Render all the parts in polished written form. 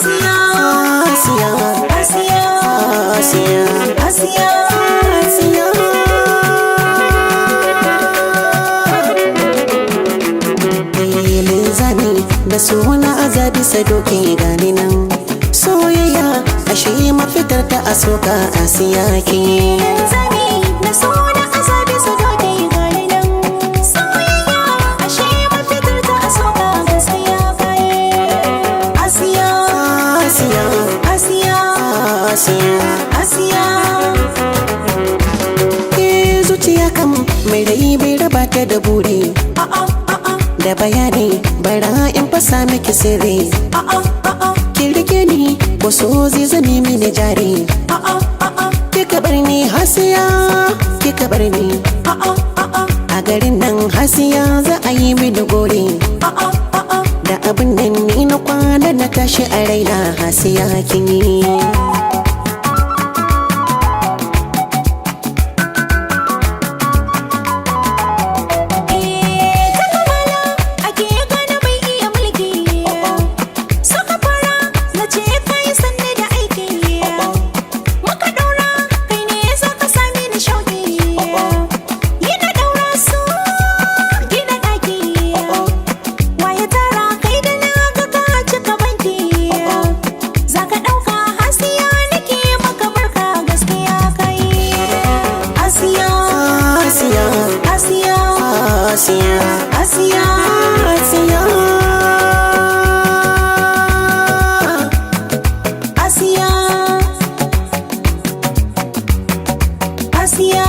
Asiya, Asiya, Asiya, Asiya, Asiya, Asiya. Linzami da suna azabi sadoki gani nan soyayya ashe mafitar ta asoka Asiya ke. Linzami da suna azabi sadoki gani nan soyayya ashe mafitar ta asoka gaskiya kai. Asiya, Asiya, Asiya, Asiya, Asiya. Zuciya kam mai rai bai raba ta da buri da bayani bara in fasa miki sirri. Ki rike ni ko so zai zame mini jari. Kika bar ni Asiya, kika bar ni a garin nan Asiya za a yi mini gori. Da abin nan ni na kwana na tashi a raina Asiya kin yi. Asiya, Asiya, Asiya, Asiya, Asiya,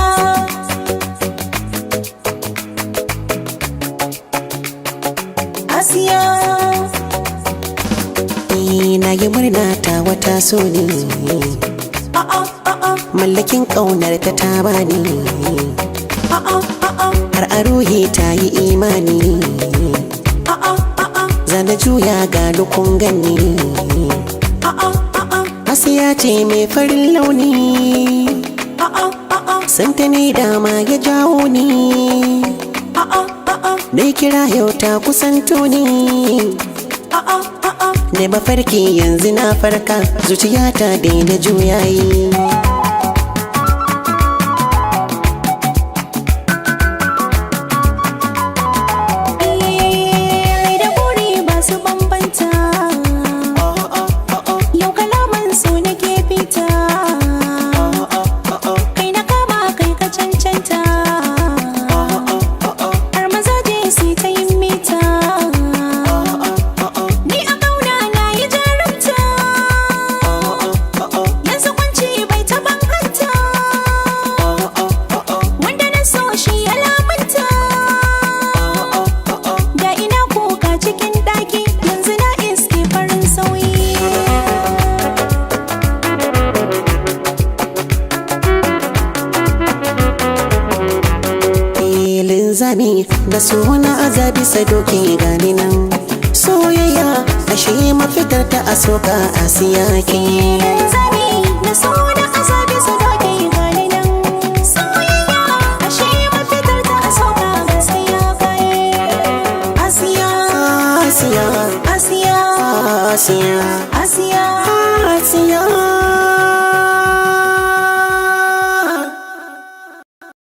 Asiya. Na yi murna ta wata so ne, mallakin ƙaunar ta bani. Har a ruhi ta yi imani, zana juya ga dukun gani. Asiya ce mai farin launi, santa ne dama ya jawo ni. Dai kira yau ta kusanto ni, ne mafarki yanzu na farka, zuciyata daina juyayi. Linzami da suna azabi sadoki gani nan soyayya ashe mafitar ta asoka Asiya ke. Linzami da suna azabi sadoki gani nan soyayya ashe mafitar ta asoka gaskiya kai. Asiya, Asiya, Asiya, Asiya.